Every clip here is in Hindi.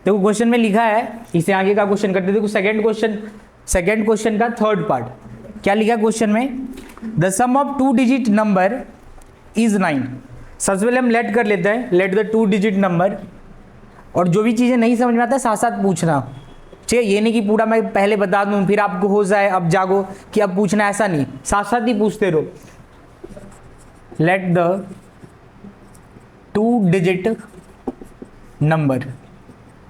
देखो क्वेश्चन में लिखा है, इसे आगे का क्वेश्चन करते। देखो सेकंड क्वेश्चन का थर्ड पार्ट क्या लिखा है क्वेश्चन में, the sum of 2 digit number is 9। सबसे पहले हम लेट कर लेते हैं, लेट द 2 डिजिट नंबर। और जो भी चीज़ें नहीं समझ में आता है साथ साथ पूछना, ठीक है। ये नहीं कि पूरा मैं पहले बता दूं फिर आपको हो जाए अब जागो कि अब पूछना, ऐसा नहीं, साथ साथ ही पूछते रहो। लेट द 2 डिजिट नंबर,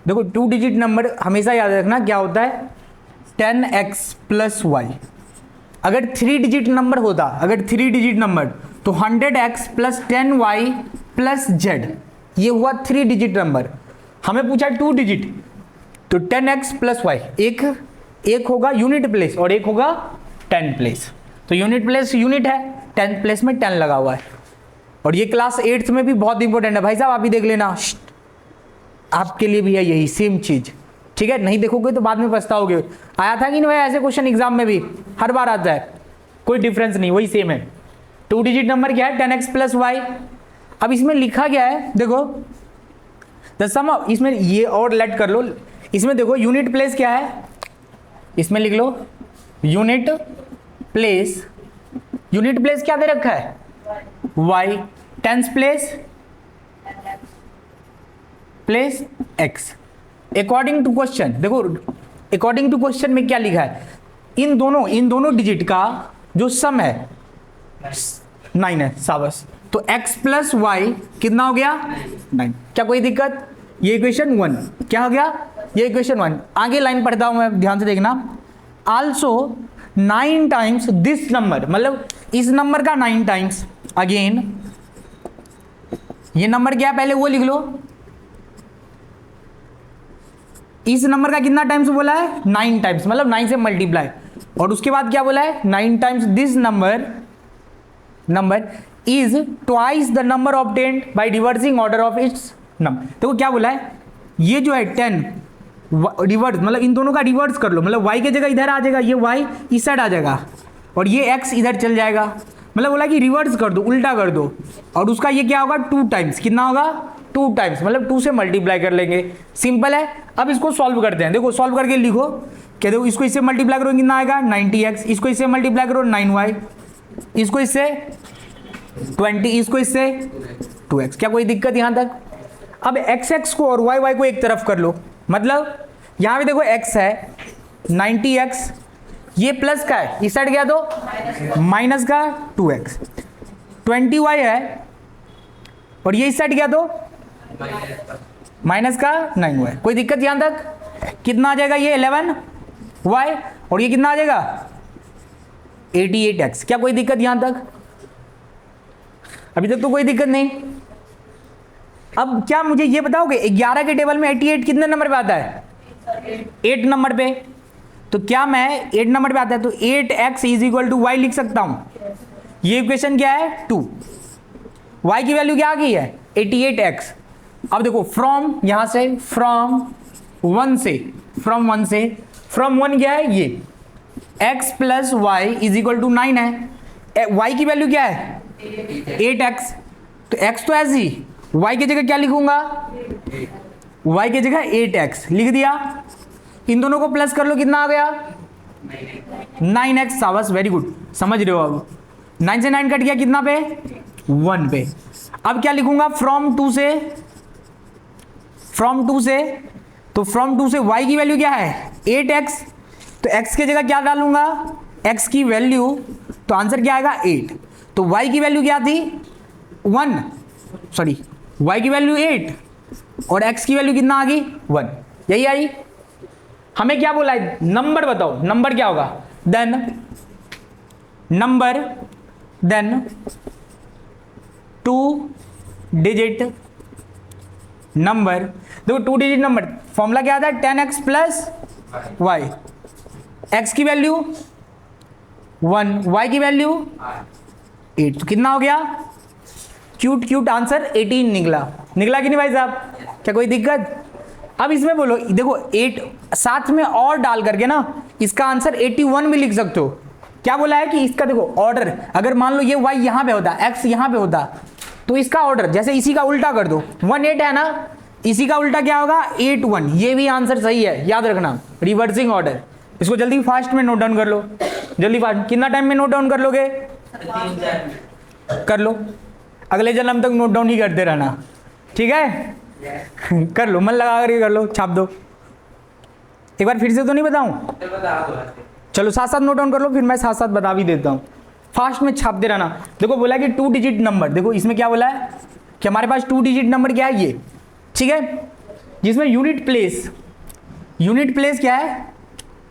देखो 2 डिजिट नंबर हमेशा याद रखना क्या होता है, 10x प्लस y। अगर 3 डिजिट नंबर होता, अगर 3 डिजिट नंबर तो 100x plus 10y plus z, ये हुआ 3 डिजिट नंबर। हमें पूछा 2 डिजिट, तो 10x प्लस y, एक होगा यूनिट प्लेस और एक होगा 10 प्लेस। तो यूनिट प्लेस यूनिट है, 10 प्लेस में 10 लगा हुआ है। और ये क्लास 8th में भी बहुत इंपॉर्टेंट है भाई साहब, आप भी देख लेना, आपके लिए भी है यही सेम चीज, ठीक है। नहीं देखोगे तो बाद में पछताओगे। आया था कि नहीं भाई ऐसे क्वेश्चन एग्जाम में भी, हर बार आता है, कोई डिफरेंस नहीं, वही सेम है। 2 डिजिट नंबर क्या है, 10x प्लस y। अब इसमें लिखा क्या है, देखो द सम ऑफ, इसमें ये और लेट कर लो, इसमें देखो यूनिट प्लेस क्या है, इसमें लिख लो यूनिट प्लेस। यूनिट प्लेस क्या दे रखा है, y। Tens place place x। According to question, देखो अकॉर्डिंग टू क्वेश्चन में क्या लिखा है, इन दोनों डिजिट का जो सम है 9 है, साबस। तो x प्लस वाई कितना हो गया, 9। क्या कोई दिक्कत, ये इक्वेशन 1 क्या हो गया, ये इक्वेशन 1। आगे लाइन पढ़ता हूं मैं, ध्यान से देखना। आल्सो 9 टाइम्स दिस नंबर, मतलब इस नंबर का 9 टाइम्स। अगेन ये नंबर क्या है पहले वो लिख लो, इस नंबर का कितना टाइम्स बोला है, 9 टाइम्स, मतलब 9 से मल्टीप्लाई। और उसके बाद क्या बोला है, 9 times this number is twice the number obtained by reversing order of its number. तो क्या बोला है, ये जो है 10 रिवर्स, मतलब इन दोनों का रिवर्स कर लो, मतलब y की जगह इधर आ जाएगा, ये y इस साइड आ जाएगा और ये x इधर चल जाएगा। मतलब बोला कि रिवर्स कर दो, उल्टा कर दो। और उसका ये क्या होगा, 2 टाइम्स, कितना होगा 2 टाइम्स, मतलब 2 से मल्टीप्लाई कर लेंगे, सिंपल है। अब इसको सॉल्व करते हैं, देखो सॉल्व करके लिखो, क्या देखो इसको इससे मल्टीप्लाई करो कितना आएगा 90x, इसको इससे मल्टीप्लाई करो 9y, इसको इससे 20, इसको इससे 2x। क्या कोई दिक्कत यहां तक। अब x को और y को एक तरफ कर लो, मतलब यहां पे देखो x है 90x, ये प्लस का है, इस साइड गया तो माइनस का 2x, 20y है और ये इस साइड गया तो माइनस का 9y। कोई दिक्कत यहां तक। कितना आ जाएगा ये 11y और ये कितना आ जाएगा 88x। क्या कोई दिक्कत यहां तक, अभी तक तो कोई दिक्कत नहीं। अब क्या मुझे ये बताओगे 11 के टेबल में 88 कितने नंबर पे आता है, 8 नंबर पे। तो क्या मैं 8 नंबर पे आता है तो 8x is equal to Y लिख सकता हूं। ये इक्वेशन क्या है 2, y की वैल्यू क्या आ गई है 88x। अब देखो फ्रॉम, यहां से फ्रॉम 1 से फ्रॉम 1 क्या है ये x plus y is equal to 9 है। y की वैल्यू क्या है 8x, तो x तो ऐसी, y की जगह क्या लिखूंगा, y की जगह 8x लिख दिया। इन दोनों को प्लस कर लो, कितना आ गया 9x। सावस, वेरी गुड, समझ रहे हो। अब 9 से 9 कट गया कितना पे 1 पे। अब क्या लिखूंगा फ्रॉम 2 से, तो फ्रॉम 2 से y की वैल्यू क्या है 8x, तो x की जगह क्या डालूंगा x की वैल्यू, तो आंसर क्या आएगा 8। तो y की वैल्यू क्या थी 1, सॉरी y की वैल्यू 8 और x की वैल्यू कितना आ गई 1, यही आई। हमें क्या बोला है, नंबर बताओ, नंबर क्या होगा, देन 2 डिजिट नंबर। देखो 2 डिजिट नंबर फॉर्मूला क्या आता है 10x प्लस वाई, x की वैल्यू 1, y की वैल्यू 8, तो कितना हो गया क्यूट आंसर 18 निकला कि नहीं भाई साहब, क्या कोई दिक्कत। अब इसमें बोलो, देखो 8 साथ में और डाल करके ना इसका आंसर 81 भी लिख सकते हो। क्या बोला है कि इसका देखो ऑर्डर, अगर मान लो ये y यहां पे होता, x यहां पे होता, तो इसका ऑर्डर जैसे इसी का उल्टा कर दो। 1 8 है ना, इसी का उल्टा क्या होगा 8 1, ये भी आंसर सही है, याद रखना, रिवर्सिंग ऑर्डर। इसको जल्दी फास्ट में नोट डाउन कर लो, जल्दी फास्ट। कितना टाइम में नोट डाउन कर लोगे? कर लो, अगले जन्म तक नोट डाउन ही करते रहना, ठीक है? कर लो, मन लगा करके कर लो, छाप दो। एक बार फिर से तो नहीं बताऊं? चलो साथ साथ नोट डाउन कर लो, फिर मैं साथ साथ बता भी देता हूँ। फास्ट में छापते रहना। देखो बोला कि 2 डिजिट नंबर, देखो इसमें क्या बोला है कि हमारे पास 2 डिजिट नंबर क्या है ये, ठीक है, जिसमें यूनिट प्लेस क्या है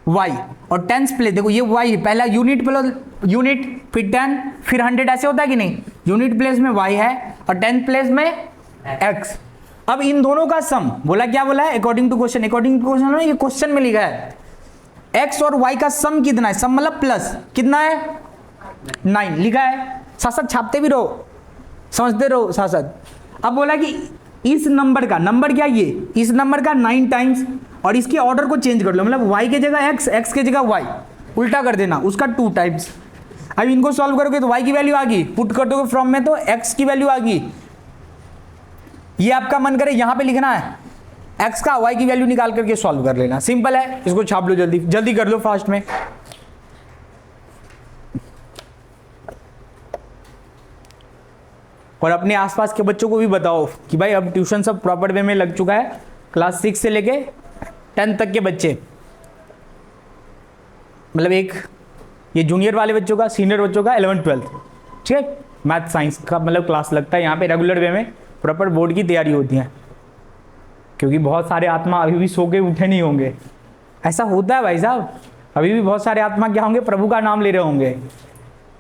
y, और टेंस प्लेस, देखो ये y है, पहला यूनिट प्लस यूनिट, फिर 10, फिर 100, ऐसे होता है कि नहीं? यूनिट प्लेस में y है और टेंस प्लेस में x। अब इन दोनों का सम बोला, क्या बोला है? According to question, according to question ये क्वेश्चन में लिखा है x और y का सम कितना है, सम मतलब प्लस, कितना है 9 लिखा है। साथ साथ छापते भी रहो, समझते रहो साथ साथ। अब बोला कि इस नंबर का, नंबर क्या ये, इस नंबर का 9 टाइम्स, और इसके ऑर्डर को चेंज कर लो, मतलब y के जगह x, x के जगह y, उल्टा कर देना, उसका 2 टाइम्स। अब इनको सॉल्व करोगे तो y की वैल्यू आ गई, पुट कर दोगे फ्रॉम में तो x की वैल्यू आ गई। ये आपका मन करे यहां पे लिखना है x का, y की वैल्यू निकाल करके सॉल्व कर लेना, सिंपल है। इसको छाप लो, जल्दी जल्दी कर लो फास्ट में। और अपने आसपास के बच्चों को भी बताओ कि भाई अब ट्यूशन सब प्रॉपर वे में लग चुका है, क्लास 6 से लेके 10 तक के बच्चे, मतलब एक ये जूनियर वाले बच्चों का, सीनियर बच्चों का 11th 12th, ठीक है, मैथ साइंस का मतलब क्लास लगता है यहाँ पे रेगुलर वे में, प्रॉपर बोर्ड की तैयारी होती है, क्योंकि बहुत सारे आत्मा अभी भी सो के उठे नहीं होंगे। ऐसा होता है भाई साहब, अभी भी बहुत सारे आत्मा क्या होंगे, प्रभु का नाम ले रहे होंगे।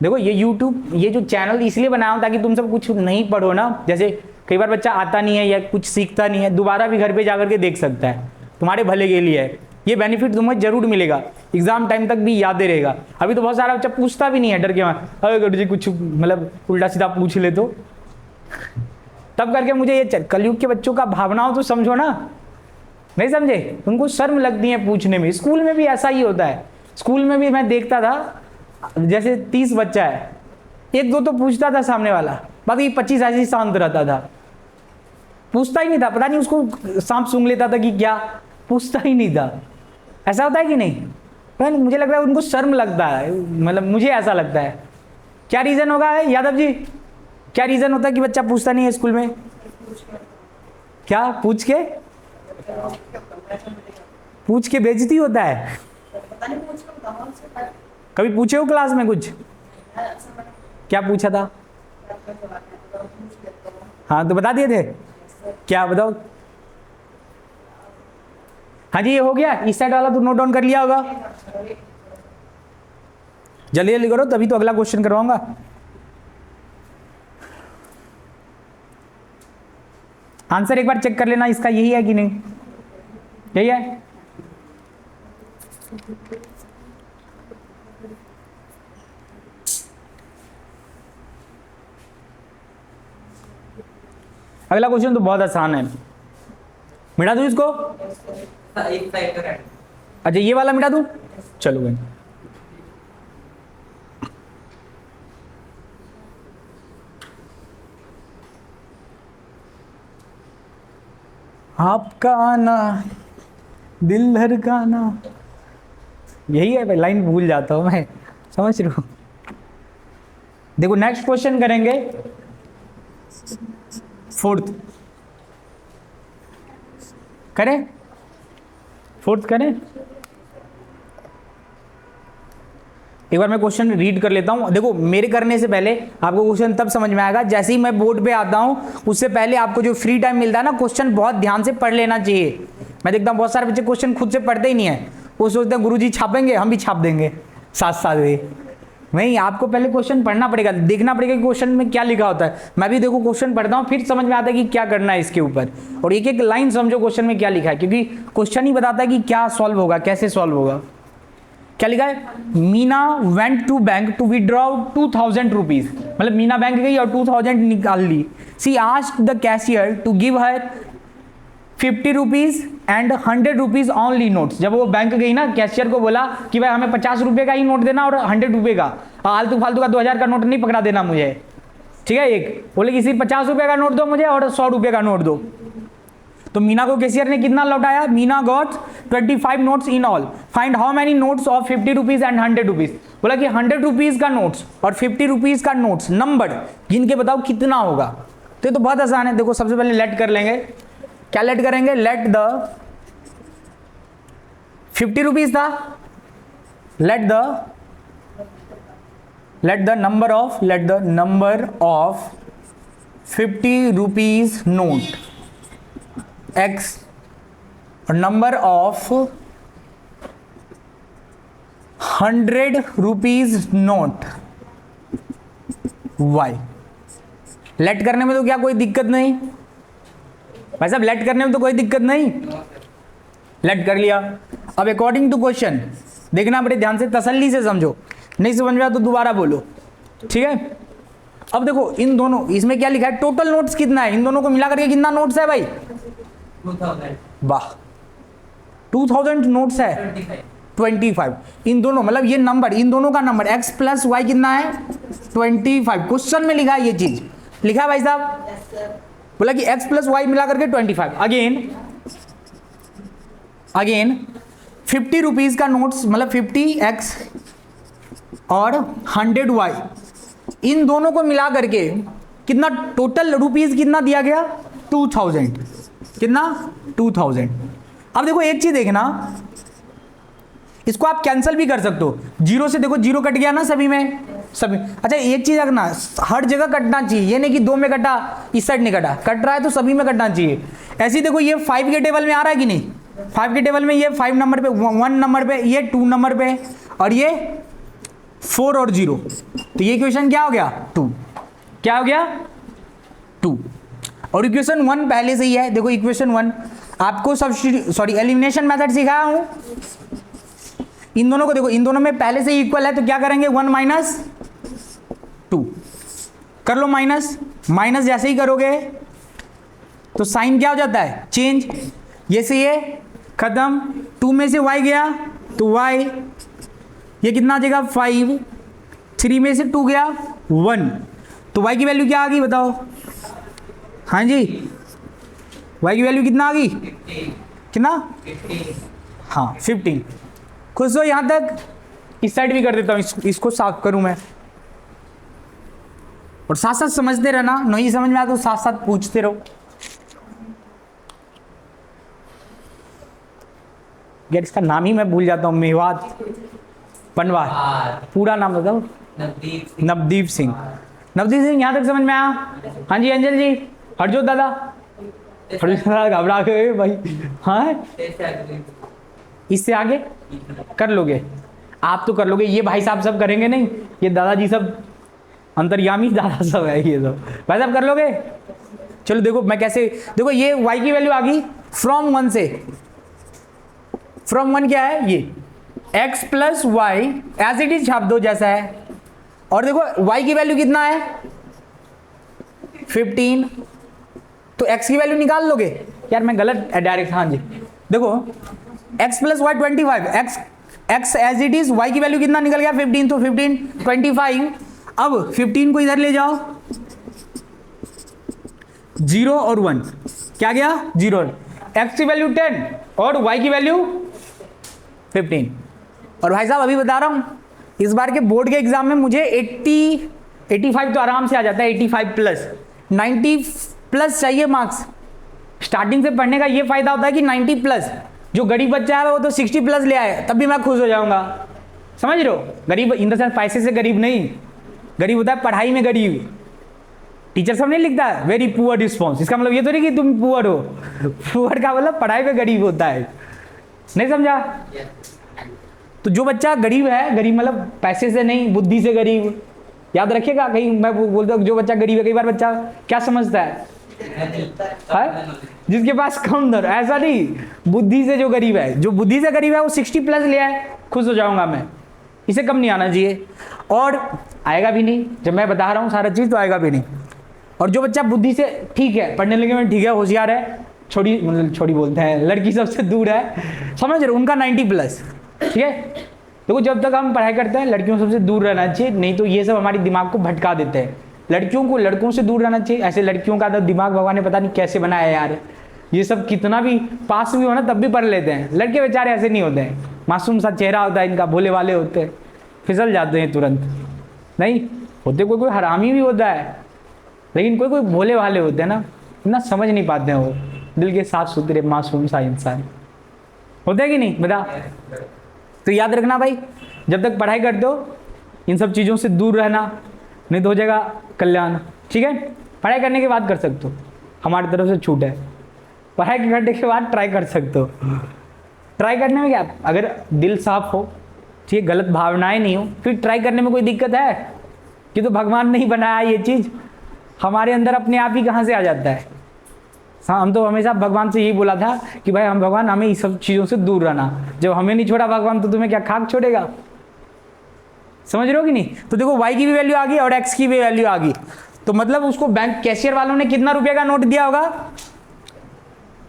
देखो ये YouTube, ये जो चैनल इसलिए बनाया हूं ताकि तुम सब कुछ नहीं पढ़ो ना, जैसे कई बार बच्चा आता नहीं है या कुछ सीखता नहीं है, दोबारा भी घर पे जाकर के देख सकता है, तुम्हारे भले के लिए है ये बेनिफिट, तुम्हें जरूर मिलेगा, एग्जाम टाइम तक भी याद रहेगा। अभी तो बहुत सारा बच्चा पूछता भी नहीं है, डर के वहाँ, अरे गुरु जी कुछ मतलब उल्टा सीधा पूछ ले तो, तब करके मुझे ये कलयुग के बच्चों का भावनाओं तो समझो ना, नहीं समझे? उनको शर्म लगती है पूछने में। स्कूल में भी ऐसा ही होता है, स्कूल में भी मैं देखता था, जैसे 30 बच्चा है, 1-2 तो पूछता था सामने वाला, बाकी 25 ऐसे ही शांत रहता था, पूछता ही नहीं था, पता नहीं उसको सांप सूंघ लेता था कि क्या, पूछता ही नहीं था। ऐसा होता है कि नहीं? पर मुझे लग रहा है उनको शर्म लगता है, मतलब मुझे ऐसा लगता है। क्या रीजन होगा यादव जी, क्या रीजन होता है कि बच्चा पूछता नहीं है स्कूल में? क्या पूछ के बेइज्जती होता है? कभी पूछे हो क्लास में कुछ? क्या पूछा था? हाँ तो बता दिए थे, क्या बताओ? हाँ जी ये हो गया, इस साइड वाला तो नोट डाउन कर लिया होगा, जल्दी जल्दी करो तभी तो अगला क्वेश्चन करवाऊंगा। आंसर एक बार चेक कर लेना इसका, यही है कि नहीं, यही है? अगला क्वेश्चन तो बहुत आसान है, मिटा दूं इसको? अच्छा ये वाला मिटा दूं? चलो भाई, आपका आना दिल धड़काना, यही है भाई, लाइन भूल जाता हूं मैं, समझ रहे हो? देखो नेक्स्ट क्वेश्चन करेंगे 4th, करें 4th करें? एक बार मैं क्वेश्चन रीड कर लेता हूं। देखो मेरे करने से पहले आपको क्वेश्चन तब समझ में आएगा जैसे ही मैं बोर्ड पे आता हूं, उससे पहले आपको जो फ्री टाइम मिलता है ना, क्वेश्चन बहुत ध्यान से पढ़ लेना चाहिए। मैं देखता हूं बहुत सारे बच्चे क्वेश्चन खुद से पढ़ते ही नहीं है, वो सोचते हैं गुरुजी छापेंगे हम भी छाप देंगे साथ साथ में। नहीं, आपको पहले क्वेश्चन पढ़ना पड़ेगा, देखना पड़ेगा कि क्वेश्चन में क्या लिखा होता है। मैं भी देखो क्वेश्चन पढ़ता हूँ, फिर समझ में आता है कि क्या करना है इसके ऊपर, और एक एक लाइन समझो क्वेश्चन में क्या लिखा है, क्योंकि क्वेश्चन ही बताता है कि क्या सॉल्व होगा, कैसे सॉल्व होगा। क्या लिखा है? Meena went to bank to withdraw 2000 rupees, मतलब मीना बैंक गई और 2000 निकाल ली। She asked the cashier to give her 50 rupees and 100 rupees only notes. जब वो बैंक गई ना, कैशियर को बोला कि भाई हमें 50 रुपए का ही नोट देना और 100 रुपए का, आलतू फालतू का 2000 का नोट नहीं पकड़ा देना मुझे, ठीक है। एक बोले कि सिर्फ 50 रुपए का नोट दो मुझे और 100 रुपए का नोट दो। तो मीना को कैशियर ने कितना लौटाया? Meena got 25 notes in all, find how many notes of 50 rupees and 100 rupees. बोला कि 100 रुपीज का नोट्स और 50 रुपीज का नोट्स नंबर गिन के बताओ कितना होगा। तो ये तो बहुत आसान है। देखो सबसे पहले लेट कर लेंगे। क्या लेट करेंगे? लेट द 50 रुपीज था, let the number of 50 rupees note x और number of 100 rupees note y। Let करने में तो क्या कोई दिक्कत नहीं भाई साहब, लेट करने में तो कोई दिक्कत नहीं। लेट कर लिया। अब अकॉर्डिंग टू क्वेश्चन देखना बड़े ध्यान से, तसल्ली से समझो, नहीं समझ में आया तो दोबारा बोलो, ठीक है। अब देखो इन दोनों, इसमें क्या लिखा है? टोटल नोट्स कितना है? इन दोनों को मिला करके कितना नोट्स है भाई? 2000। वाह, 2000 नोट्स है। 25 इन दोनों, मतलब ये नंबर, इन दोनों का नंबर x प्लस वाई कितना है? 25। क्वेश्चन में लिखा है, ये चीज लिखा है भाई साहब। बोला कि x प्लस वाई मिला करके 25। अगेन 50 रुपीज का नोट्स, मतलब 50x और 100y, इन दोनों को मिला करके कितना टोटल रुपीज कितना दिया गया? 2000। कितना? 2000। अब देखो एक चीज देखना, इसको आप कैंसिल भी कर सकते हो। जीरो से देखो, जीरो कट गया ना सभी में, सभी। अच्छा एक चीज रखना, हर जगह कटना चाहिए, ये नहीं कि 2 में कटा इस साइड नहीं कटा, कट रहा है तो सभी में कटना चाहिए। ऐसे ही देखो ये 5 के टेबल में आ रहा है कि नहीं? 5 के टेबल में ये 5 नंबर पे, 1 नंबर पे, ये 2 नंबर पे, और ये 4 और 0। तो ये इक्वेशन क्या हो गया? 2। क्या हो गया? 2। और इक्वेशन 1 पहले से ही है। देखो इक्वेशन 1 आपको एलिमिनेशन मेथड सिखाया हूं। इन दोनों को देखो, इन दोनों में पहले से ही इक्वल है, तो क्या करेंगे? 1 माइनस 2 कर लो। माइनस माइनस जैसे ही करोगे तो साइन क्या हो जाता है? चेंज। ये से ये खत्म, 2 में से y गया तो y, ये कितना आ जाएगा? 5। 3 में से 2 गया 1, तो y की वैल्यू क्या आ गई बताओ? हाँ जी, y की वैल्यू कितना आ गई? कितना? 15। हाँ 15। खुश हो यहां तक? इस साइड भी कर देता हूं, इसको साफ करूं मैं। और साथ साथ समझते रहना, नहीं समझ में आया तो साथ साथ पूछते रहो। यार इसका नाम ही मैं भूल जाता हूँ, मेवात पनवार, पूरा नाम बताओ। नवदीप सिंह। नवदीप सिंह यहाँ तक समझ में आया? हाँ जी अंजल जी, हरजोत दादा, हरजोत दादा घबरा गए भाई। हाँ इससे आगे कर लोगे आप? तो कर लोगे, ये भाई साहब सब करेंगे नहीं, ये दादाजी सब अंतर्यामी दादा सब है, ये सब भाई साहब कर लोगे। चलो देखो मैं कैसे, देखो ये y की वैल्यू आ गई फ्रॉम 1 से। फ्रॉम 1 क्या है? ये x plus y as it is छाप दो जैसा है। और देखो y की वैल्यू कितना है? 15। तो x की वैल्यू निकाल लोगे? यार मैं गलत डायरेक्ट, हाँ जी देखो x plus y 25, x as it is, y की वैल्यू कितना निकल गया? 15। तो 15 25। अब 15 को इधर ले जाओ, 0 और 1 क्या गया? 0। x की वैल्यू 10 और y की वैल्यू 15। और भाई साहब अभी बता रहा हूं, इस बार के बोर्ड के एग्जाम में मुझे 85 तो आराम से आ जाता है, 85 प्लस 90 प्लस चाहिए मार्क्स। स्टार्टिंग से पढ़ने का ये फायदा होता है कि 90 प्लस, जो गरीब बच्चा है वो तो 60 प्लस ले आए तब भी मैं खुश हो जाऊंगा। समझ रहे हो? गरीब इन द सेंस पैसे से गरीब नहीं, गरीब होता है पढ़ाई में गरीब। टीचर सब नहीं लिखता है वेरी पुअर रिस्पॉन्स, इसका मतलब ये तो नहीं कि तुम पुअर हो। पुअर का मतलब पढ़ाई में गरीब होता है। नहीं समझा? तो जो बच्चा गरीब है, गरीब मतलब पैसे से नहीं, बुद्धि से गरीब, याद रखिएगा। कहीं मैं बोलता हूँ जो बच्चा गरीब है, कई बार बच्चा क्या समझता है? जिसके पास कम दर, ऐसा नहीं, बुद्धि से जो गरीब है, जो बुद्धि से गरीब है वो 60 प्लस ले आए, खुश हो जाऊंगा मैं। इसे कम नहीं आना चाहिए, और आएगा भी नहीं। जब मैं बता रहा हूँ सारा चीज़ तो आएगा भी नहीं। और जो बच्चा बुद्धि से ठीक है, पढ़ने लिखने में ठीक है, होशियार है, छोटी मतलब छोटी बोलते हैं, लड़की सबसे दूर है, समझ रहे, उनका 90 प्लस, ठीक है। देखो जब तक हम पढ़ाई करते हैं लड़कियों सबसे दूर रहना चाहिए, नहीं तो ये सब हमारे दिमाग को भटका देते हैं। लड़कियों को लड़कों से दूर रहना चाहिए। ऐसे लड़कियों का तो दिमाग भगवान ने पता नहीं कैसे बनाया है यार, ये सब कितना भी पास भी हो ना तब भी पढ़ लेते हैं। लड़के बेचारे ऐसे नहीं होते हैं, मासूम सा चेहरा होता है इनका, भोले वाले होते हैं, फिसल जाते हैं तुरंत। नहीं होते, कोई कोई हरामी भी होता है, लेकिन कोई कोई भोले वाले होते हैं ना, इतना समझ नहीं पाते हैं वो, दिल के साफ सुथरे मासूम सा इंसान होते हैं कि नहीं बता। तो याद रखना भाई, जब तक पढ़ाई करते हो इन सब चीज़ों से दूर रहना, नहीं तो हो जाएगा कल्याण। ठीक है, पढ़ाई करने के बाद कर सकते हो, हमारी तरफ से छूट है। पढ़ाई करने के बाद ट्राई कर सकते हो। ट्राई करने में क्या, अगर दिल साफ हो, ठीक है, गलत भावनाएं नहीं हो, फिर ट्राई करने में कोई दिक्कत है कि तो भगवान नहीं बनाया ये चीज़, हमारे अंदर अपने आप ही कहाँ से आ जाता है। हम तो हमेशा भगवान से यही बोला था कि भाई हम भगवान हमें इस सब चीज़ों से दूर रहना, जब हमें नहीं छोड़ा भगवान तो तुम्हें क्या खाक छोड़ेगा। समझ रहे हो कि नहीं। तो देखो y की भी वैल्यू आ गई और x की भी वैल्यू आ गई, तो मतलब उसको बैंक कैशियर वालों ने कितना रुपए का नोट दिया होगा,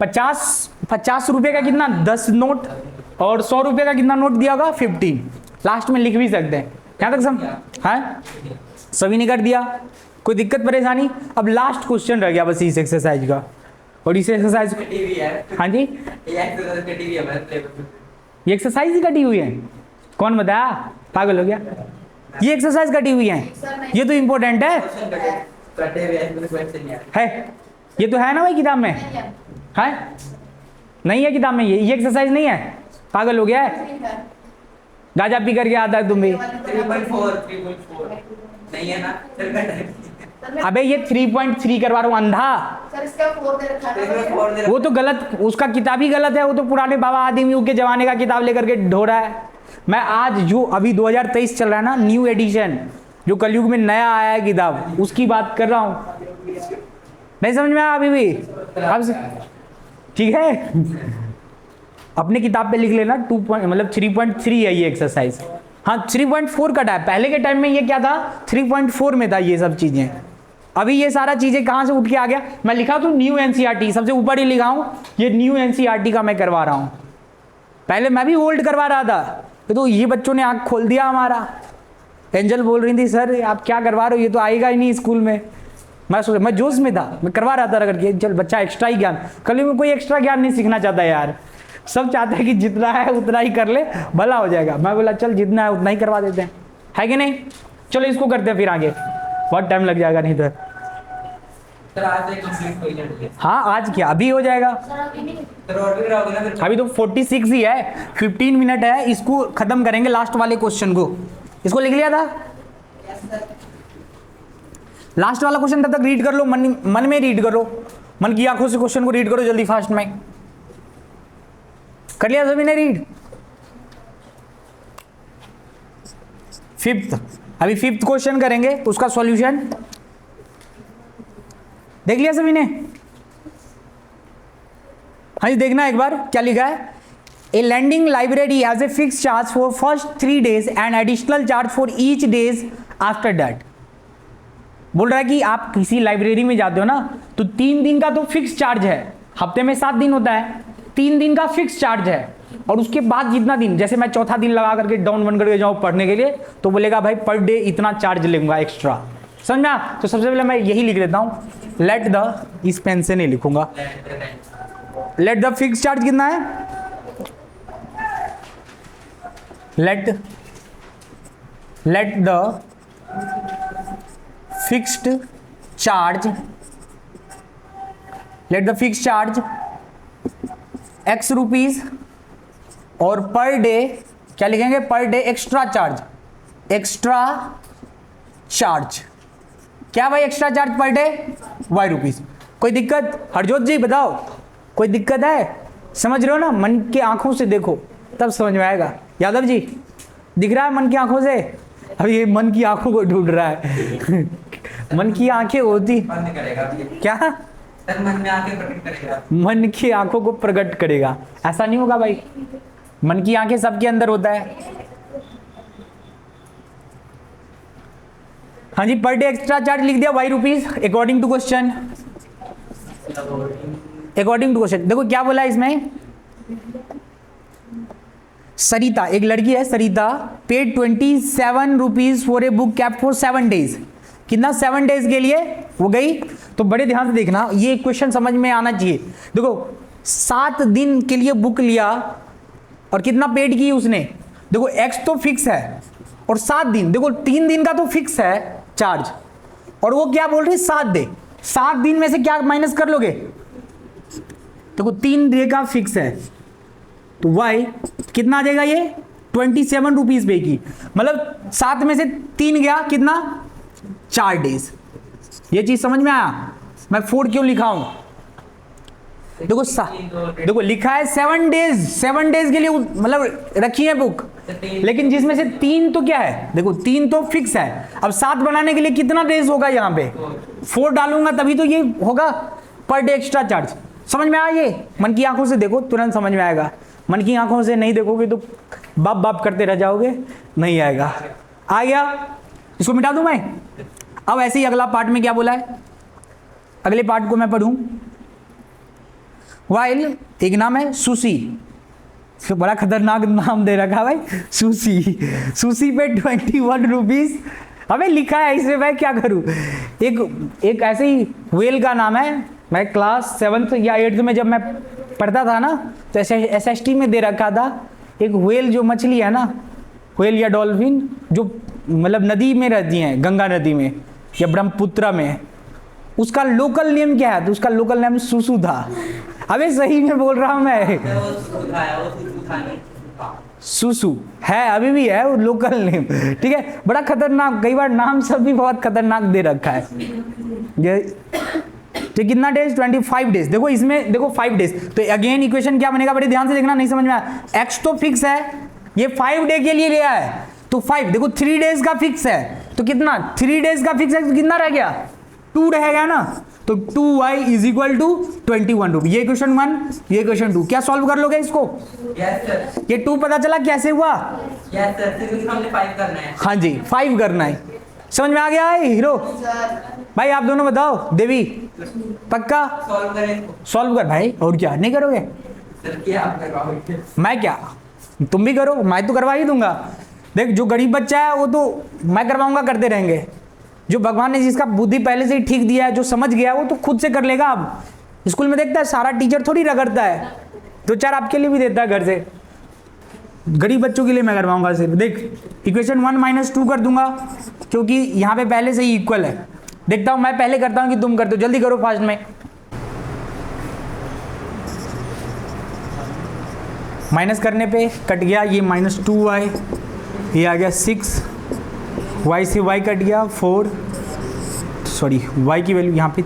50 रुपए का कितना 10 नोट, और 100 रुपए का कितना नोट दिया होगा 15। लास्ट में लिख भी सकते हैं, यहाँ तक समझ है, सभी ने कर दिया, कोई दिक्कत परेशानी। अब लास्ट क्वेश्चन रह गया बस इस एक्सरसाइज का, और इस एक्सरसाइज हाँ जी ये एक्सरसाइज ही कटी हुई है, कौन बताया, पागल हो गया, ये एक्सरसाइज कटी हुई है, ये तो इम्पोर्टेंट है, ये तो है ना भाई किताब में है, नहीं है किताब में, ये एक्सरसाइज नहीं है, पागल हो गया है, गाजा पी करके आता है तुम भी। 3.4 नहीं है ना अबे ये 3.3 करवा रहा हूँ अंधा, सर इसका 4 दे रखा है। वो तो गलत, उसका किताब ही गलत है, वो तो पुराने बाबा आदमी के जमाने का किताब लेकर के ढो रहा है। मैं आज जो अभी 2023 चल रहा है ना, न्यू एडिशन, जो कलयुग में नया आया है किताब, उसकी बात कर रहा हूँ। नहीं समझ में आया अभी भी, अब ठीक है, अपने किताब पे लिख लेना 3.3 है ये एक्सरसाइज। हाँ 3.4 कटा है, पहले के टाइम में ये क्या था 3.4 में था ये सब चीजें। अभी ये सारा चीजें कहाँ से उठ के आ गया, मैं लिखा तो न्यू एनसीईआरटी सबसे ऊपर ही लिखा हूँ, ये न्यू एनसीईआरटी का मैं करवा रहा हूँ। पहले मैं भी ओल्ड करवा रहा था, तो ये बच्चों ने आँख खोल दिया हमारा। एंजल बोल रही थी सर आप क्या करवा रहे हो, ये तो आएगा ही नहीं स्कूल में। मैं जोश में था, मैं करवा रहा था करके, चल बच्चा एक्स्ट्रा ही ज्ञान, कल में कोई एक्स्ट्रा ज्ञान नहीं सीखना चाहता यार, सब चाहते हैं कि जितना है उतना ही कर ले, भला हो जाएगा। मैं बोला चल जितना है उतना ही करवा देते हैं, है कि नहीं। चलो इसको करते हैं फिर आगे, बहुत टाइम लग जाएगा नहीं तो। सर आज तक कंप्लीट हो जाएगा। हाँ आज क्या अभी हो जाएगा, सर और भी कराओगे ना फिर। अभी तो 46 ही है, 15 मिनट है, इसको खत्म करेंगे लास्ट वाले क्वेश्चन को। इसको लिख लिया था, लास्ट वाला क्वेश्चन तब तक रीड कर लो, मन में रीड करो, मन की आंखों से क्वेश्चन को रीड करो जल्दी फास्ट में। कर लिया सभी ने रीड। फिफ्थ, अभी फिफ्थ क्वेश्चन करेंगे, उसका सॉल्यूशन देख लिया सभी ने। हाँ जी देखना एक बार क्या लिखा है। A landing library has a fix charge for first 3 days and additional charge for each days after that. बोल रहा है कि आप किसी लाइब्रेरी में जाते हो ना, तो 3 दिन का तो फिक्स चार्ज है, हफ्ते में 7 दिन होता है, 3 दिन का फिक्स चार्ज है, और उसके बाद जितना दिन, जैसे मैं चौथा दिन लगा करके डाउन बन करके जाऊँ पढ़ने के लिए, तो बोलेगा भाई पर डे इतना चार्ज लूंगा एक्स्ट्रा। समझना। तो सबसे पहले मैं यही लिख देता हूँ, लेट द, इस पेन से नहीं लिखूंगा, लेट द फिक्स चार्ज कितना है, let the fixed charge, let the fix charge x rupees, और पर डे क्या लिखेंगे, per day extra charge, extra charge क्या भाई, extra charge per day y rupees. कोई दिक्कत हरजोत जी बताओ, कोई दिक्कत है, समझ रहे हो ना, मन की आंखों से देखो तब समझ में आएगा। यादव जी दिख रहा है मन की आंखों से, अभी ये मन की आंखों को ढूंढ रहा है मन की आंखें होती बंद करेगा क्या, सर मन में आके प्रकट करेगा, मन की आंखों को प्रकट करेगा, ऐसा नहीं होगा भाई, मन की आंखें सबके अंदर होता है। हाँ जी पर डे एक्स्ट्रा चार्ज लिख दिया y rupees according to question, according to question. देखो क्या बोला इसमें, सरिता एक लड़की है, Sarita paid 27 rupees for a book cap for 7 days। कितना 7 days के लिए वो गई। तो बड़े ध्यान से देखना, ये क्वेश्चन समझ में आना चाहिए। देखो 7 दिन के लिए बुक लिया और कितना पेड की उसने, देखो एक्स तो फिक्स है और 7 दिन, देखो 3 दिन का तो फिक्स है चार्ज और वो क्या बोल रही 7 दे, 7 दिन में से क्या माइनस कर लोगे, देखो 3 डे का फिक्स है तो वाई कितना आ जाएगा, ये 27 रुपीज पे की, मतलब 7 में से 3 गया कितना 4 डेज। ये चीज समझ में आया, मैं 4 क्यों लिखा हूं, देखो देखो लिखा है 7 डेज, 7 डेज के लिए मतलब रखी है बुक, लेकिन जिसमें से 3 तो क्या है, देखो 3 तो फिक्स है, अब 7 बनाने के लिए कितना डेज होगा, यहाँ पे 4 डालूंगा तभी तो ये होगा पर डे एक्स्ट्रा चार्ज। समझ में आया, ये मन की आंखों से देखो तुरंत समझ में आएगा, मन की आंखों से नहीं देखोगे तो बाप बाप करते रह जाओगे, नहीं आएगा। आ गया, इसको मिटा दूं मैं। अब ऐसे ही अगला पार्ट में क्या बोला है, अगले पार्ट को मैं पढ़ूं। वाइल एक नाम है सुशी, बड़ा खतरनाक नाम दे रखा भाई, सुशी, सुशी पे 21 रुपीज हमें लिखा है, इसमें मैं क्या करूं। एक ऐसे ही व्हेल का नाम है, मैं क्लास 7th या 8th में जब मैं पढ़ता था ना तो SST में दे रखा था, एक व्हेल जो मछली है ना, व्हेल या डॉल्फिन जो मतलब नदी में रहती हैं, गंगा नदी में या ब्रह्मपुत्र में, उसका लोकल नेम क्या है, तो उसका लोकल नेम सुसु था। अबे सही में बोल रहा हूं मैं, सुसु है, अभी भी है वो लोकल नेम, ठीक है। बड़ा खतरनाक, कई बार नाम सब भी बहुत खतरनाक दे रखा है। ये तो कितना डेज, 25 डेज, देखो इसमें देखो 5 डेज, तो अगेन इक्वेशन क्या बनेगा, बड़े ध्यान से देखना, नहीं समझ में आया। एक्स तो फिक्स है, ये 5 डे के लिए लिया है तो 5, देखो 3 डेज का फिक्स है तो कितना, 3 डेज का फिक्स है तो कितना रह गया, 2 रहेगा ना, तो 2y is equal to 21 rupees. ये क्वेश्चन 1, ये क्वेश्चन 2, क्या सॉल्व कर लोगे इसको? Yes sir. ये 2 पता चला कैसे हुआ? यस सर, सिर्फ हमने 5 करना है। हाँ जी 5 करना है, समझ में आ गया है हीरो भाई? आप दोनों बताओ, देवी पक्का सॉल्व करें, सॉल्व कर भाई, और क्या नहीं करोगे? सर क्या आप करवाओगे? मैं क्या, तुम भी करो, मैं तो करवा ही दूंगा। देख जो गरीब बच्चा है वो तो मैं करवाऊंगा, करते रहेंगे। जो भगवान ने जिसका बुद्धि पहले से ही ठीक दिया है, जो समझ गया वो तो खुद से कर लेगा। अब स्कूल में देखता है सारा टीचर थोड़ी रगड़ता है, 2-4 आपके लिए भी देता है घर से, गरीब बच्चों के लिए मैं करवाऊंगा सिर्फ। देख इक्वेशन 1 - 2 कर दूंगा क्योंकि यहाँ पे पहले से ही इक्वल है। देखता हूँ मैं पहले करता हूँ कि तुम करते हो, जल्दी करो फास्ट में। माइनस करने पे कट गया ये -2y, ये आ गया 6, y से y कट गया 4, सॉरी y की वैल्यू यहाँ पे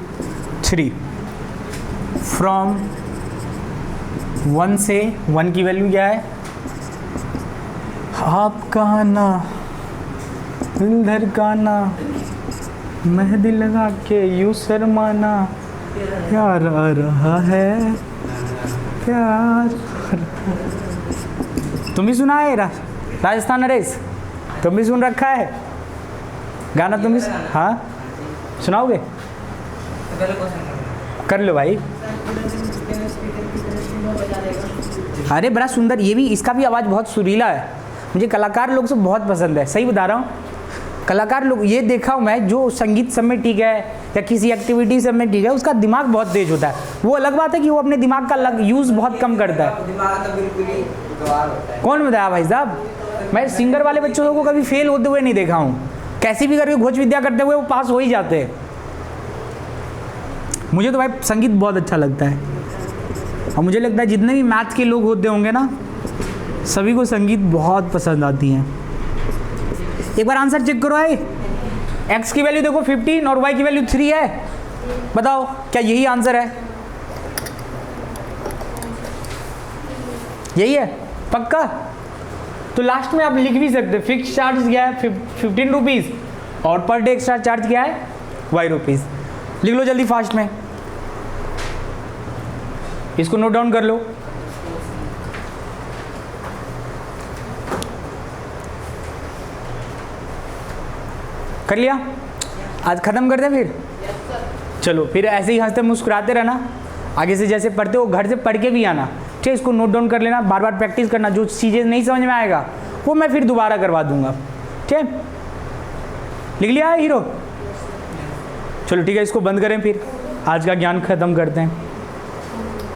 3, फ्रॉम 1 से 1 की वैल्यू क्या है, आपका ना दिल धड़काना, मेहंदी लगा के यूं शर्माना, प्यार आ रहा है प्यार। तुम भी सुना है राजस्थान नरेश, तुम भी सुन रखा है गाना, तुम भी हाँ सुनाओगे? पहले क्वेश्चन कर लो भाई। अरे बड़ा सुंदर, ये भी, इसका भी आवाज़ बहुत सुरीला है, मुझे कलाकार लोग से बहुत पसंद है, सही बता रहा हूँ। कलाकार लोग ये देखा हूँ मैं, जो संगीत सब में ठीक है या किसी एक्टिविटी सब में ठीक है, उसका दिमाग बहुत तेज होता है। वो अलग बात है कि वो अपने दिमाग का यूज़ बहुत कम करता है। दिमाग तो बिल्कुल ही गवार होता है। कौन बताया भाई साहब? मैं सिंगर वाले बच्चों को कभी फेल होते हुए नहीं देखा हूँ, कैसी भी करके घोष विद्या करते हुए वो पास हो ही जाते हैं। मुझे तो भाई संगीत बहुत अच्छा लगता है, और मुझे लगता है जितने भी मैथ के लोग होते होंगे ना, सभी को संगीत बहुत पसंद आती हैं। एक बार आंसर चेक करो है, x की वैल्यू देखो 15 और y की वैल्यू 3 है, बताओ क्या यही आंसर है? यही है पक्का? तो लास्ट में आप लिख भी सकते, फिक्स चार्ज क्या है 15 रुपीज़ और पर डे एक्स्ट्रा चार्ज क्या है y रुपीज़। लिख लो जल्दी फास्ट में, इसको नोट डाउन कर लो। कर लिया? आज ख़त्म करते फिर? चलो फिर ऐसे ही हंसते मुस्कुराते रहना, आगे से जैसे पढ़ते हो घर से पढ़ के भी आना, ठीक है? इसको नोट डाउन कर लेना, बार बार प्रैक्टिस करना, जो चीज़ें नहीं समझ में आएगा वो मैं फिर दोबारा करवा दूंगा, ठीक है? लिख लिया है हीरो? चलो ठीक है, इसको बंद करें, फिर आज का ज्ञान ख़त्म करते हैं।